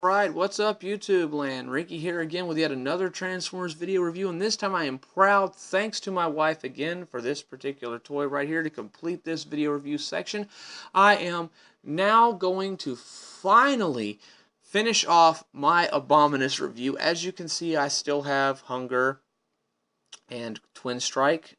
Right, what's up YouTube land? Ricky here again with yet another Transformers video review, and this time I am proud, thanks to my wife again, for this particular toy right here to complete this video review section. I am now going to finally finish off my Abominus review. As you can see, I still have Hunger and Twin Strike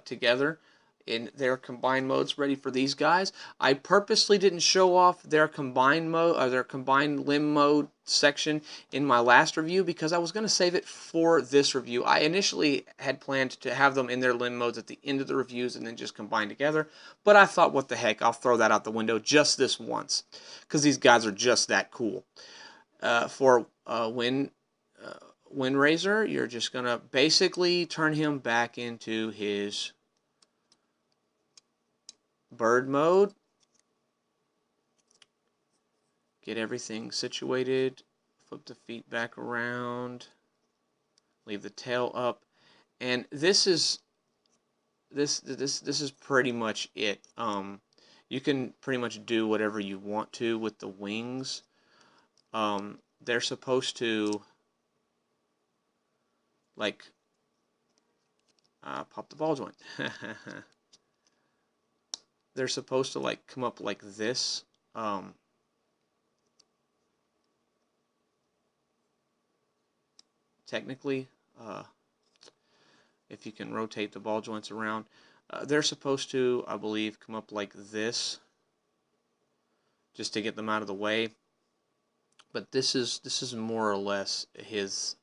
together in their combined modes ready for these guys. I purposely didn't show off their combined mode or their combined limb mode section in my last review because I was going to save it for this review. I initially had planned to have them in their limb modes at the end of the reviews and then just combine together, but I thought, what the heck, I'll throw that out the window just this once because these guys are just that cool. For Windrazor, you're just going to basically turn him back into his bird mode. Get everything situated. Flip the feet back around. Leave the tail up. And this is pretty much it. You can pretty much do whatever you want to with the wings. They're supposed to like pop the ball joint. They're supposed to like come up like this. Technically, if you can rotate the ball joints around, they're supposed to, I believe, come up like this, just to get them out of the way. But this is more or less his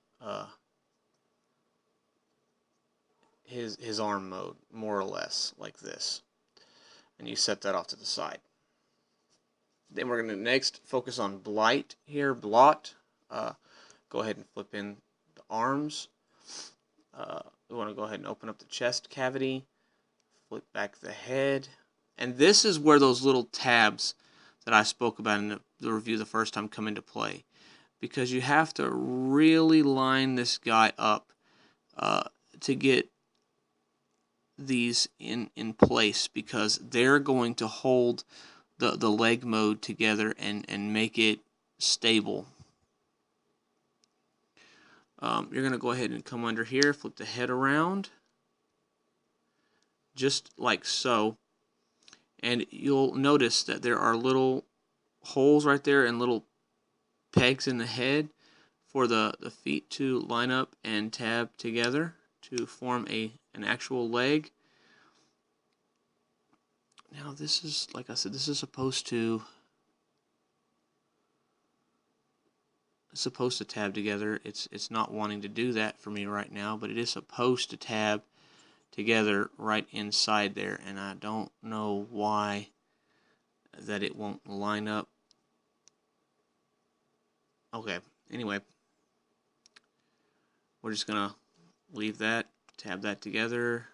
arm mode, more or less like this. And you set that off to the side. Then we're going to next focus on Blight here. Blot. Go ahead and flip in the arms. We want to go ahead and open up the chest cavity. Flip back the head. And this is where those little tabs that I spoke about in the review the first time come into play. Because you have to really line this guy up to get these in place, because they're going to hold the leg mode together and make it stable. You're going to go ahead and come under here, flip the head around, just like so, and you'll notice that there are little holes right there and little pegs in the head for the feet to line up and tab together to form an actual leg. Now this is, like I said, this is supposed to tab together. It's not wanting to do that for me right now, but it is supposed to tab together right inside there, and I don't know why that it won't line up. Okay, anyway, we're just gonna leave that, tab that together,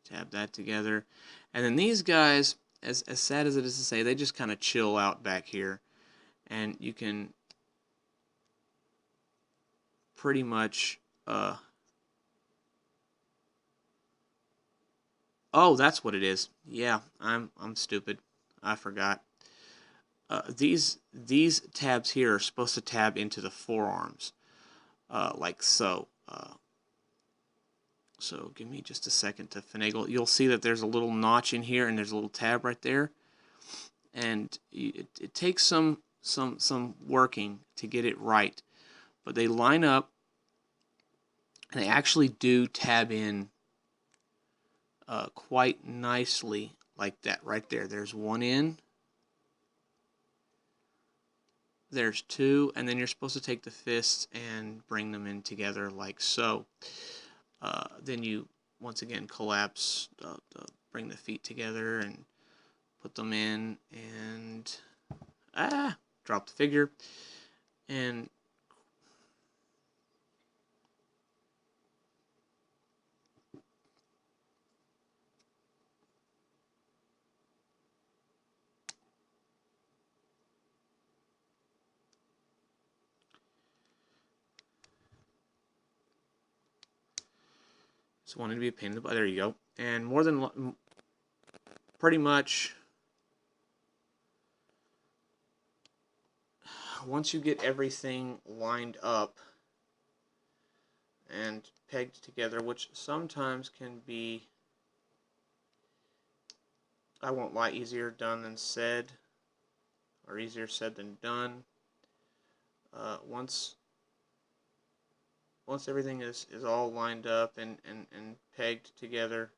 tab that together, and then these guys, as sad as it is to say, they just kind of chill out back here, and you can pretty much oh, that's what it is. Yeah, I'm stupid. I forgot. These tabs here are supposed to tab into the forearms, like so. So give me just a second to finagle. You'll see that there's a little notch in here, and there's a little tab right there, and it takes some working to get it right, but they line up, and they actually do tab in quite nicely like that right there. There's one in, there's two, and then you're supposed to take the fists and bring them in together like so. Then you once again collapse, bring the feet together and put them in, and drop the figure, and just wanted to be a pain in the butt. There you go. And more than pretty much once you get everything lined up and pegged together, which sometimes can be, I won't lie, easier done than said, or easier said than done. Once everything is all lined up and pegged together,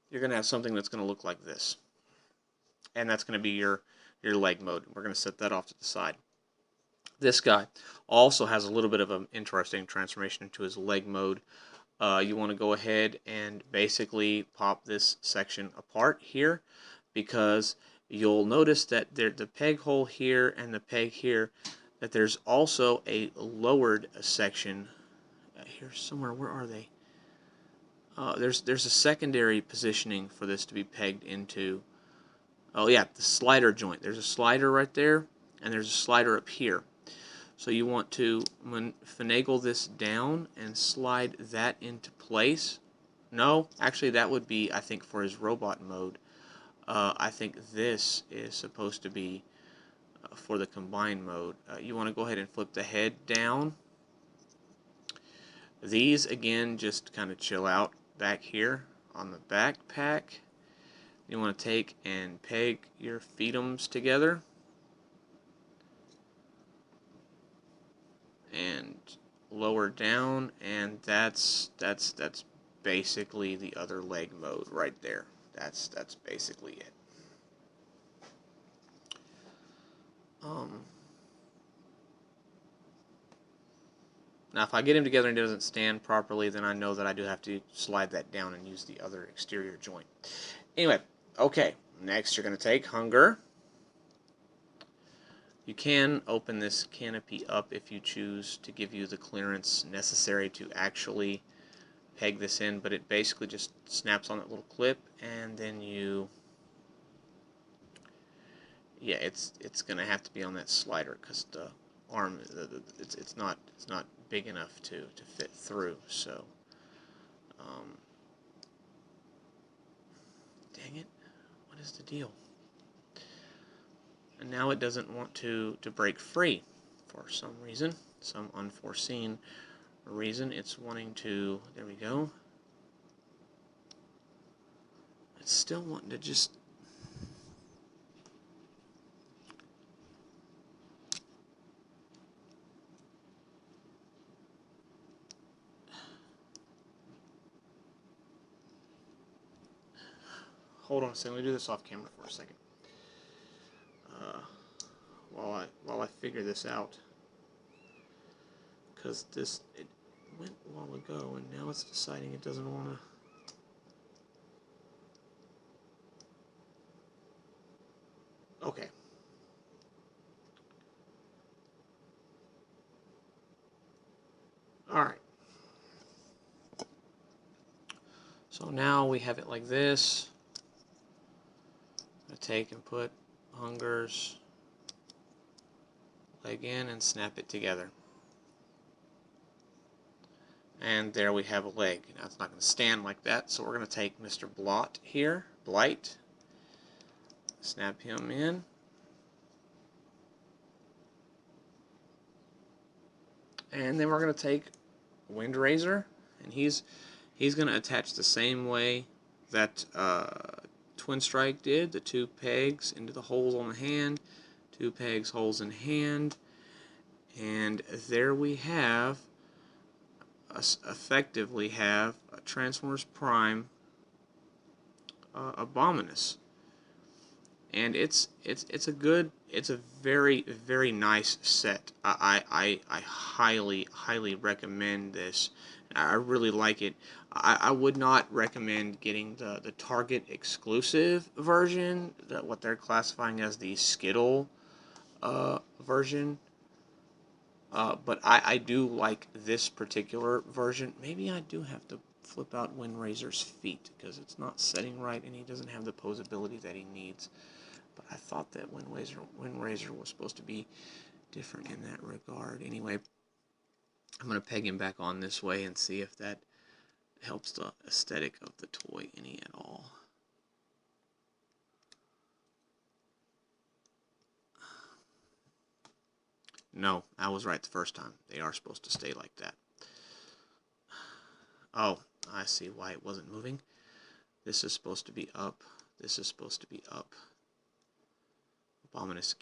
you're going to have something that's going to look like this. And that's going to be your leg mode. We're going to set that off to the side. This guy also has a little bit of an interesting transformation into his leg mode. You want to go ahead and basically pop this section apart here, because you'll notice that the peg hole here and the peg here, that there's also a lowered section here somewhere. Where are they? There's a secondary positioning for this to be pegged into. Oh yeah, the slider joint. There's a slider right there, and there's a slider up here. So you want to finagle this down and slide that into place. No, actually that would be, I think, for his robot mode. I think this is supposed to be for the combined mode. You want to go ahead and flip the head down. These, again, just kind of chill out back here on the backpack. You want to take and peg your feetums together and lower down, and that's basically the other leg mode right there. That's basically it. Now if I get him together and he doesn't stand properly, then I know that I do have to slide that down and use the other exterior joint. Anyway, okay, next you're going to take hunger. You can open this canopy up if you choose to give you the clearance necessary to actually peg this in, but it basically just snaps on that little clip, and then you, yeah, it's going to have to be on that slider because the arm, it's not big enough to fit through. So dang it, what is the deal? And now it doesn't want to break free for some reason, some unforeseen reason. It's wanting to, there we go. It's still wanting to just, hold on a second, let me do this off camera for a second. While I figure this out, because it went a while ago and now it's deciding it doesn't want to. Okay. Alright. So now we have it like this. I'm going to take and put Hunger's leg in and snap it together. And there we have a leg. Now it's not going to stand like that, so we're going to take Mr. Blight, snap him in. And then we're going to take Windraiser, and he's going to attach the same way that Twin Strike did, the 2 pegs into the holes on the hand, 2 pegs, holes in hand, and there we have, effectively have a Transformers Prime abominus. And it's a very nice set. I highly recommend this. I really like it. I would not recommend getting the Target exclusive version, what they're classifying as the Skittle version. But I do like this particular version. Maybe I do have to flip out Windrazor's feet because it's not setting right and he doesn't have the posability that he needs. But I thought that Windrazor was supposed to be different in that regard. Anyway, I'm going to peg him back on this way and see if that helps the aesthetic of the toy any at all. No, I was right the first time. They are supposed to stay like that. Oh, I see why it wasn't moving. This is supposed to be up. This is supposed to be up. Abominus